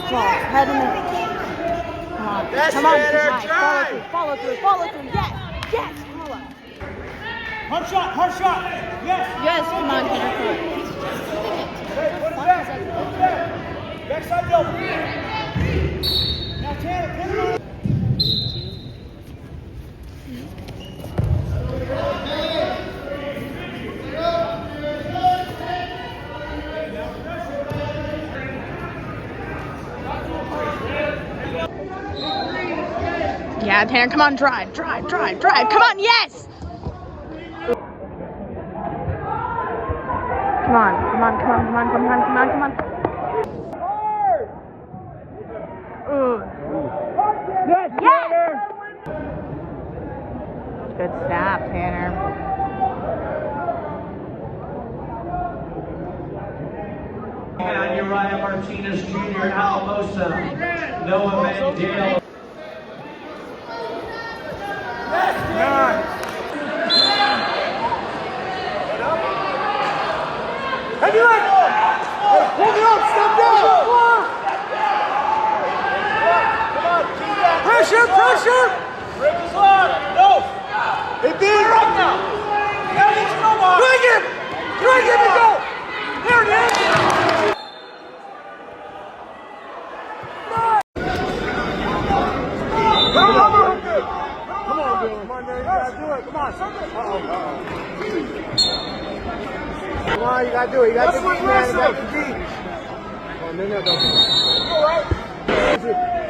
Come on, head in there. Come on, come on, follow through. Yes, pull up. Hard shot, yes. Yes, come on, Tanner, come on. Put it back. Backside double. Now Tanner, put it on. Yeah, Tanner, come on, drive. Come on, yes! Come on. Yes, Tanner. Good stop, Tanner. And Uriah Martinez Jr., Alamosa, Noah Mandale. Heavy leg! Hold it up, step down! Come on, keep that. Pressure! Break his leg! No! Hey, B! Up now! Now get your move on! Drag him and go! There it is! Come on, man, you gotta do it. Come on. Come on, you gotta do it. You gotta do it, man. You gotta do it. Oh, no, don't. All right.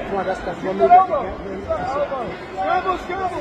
Come on, that's one move. Scramble.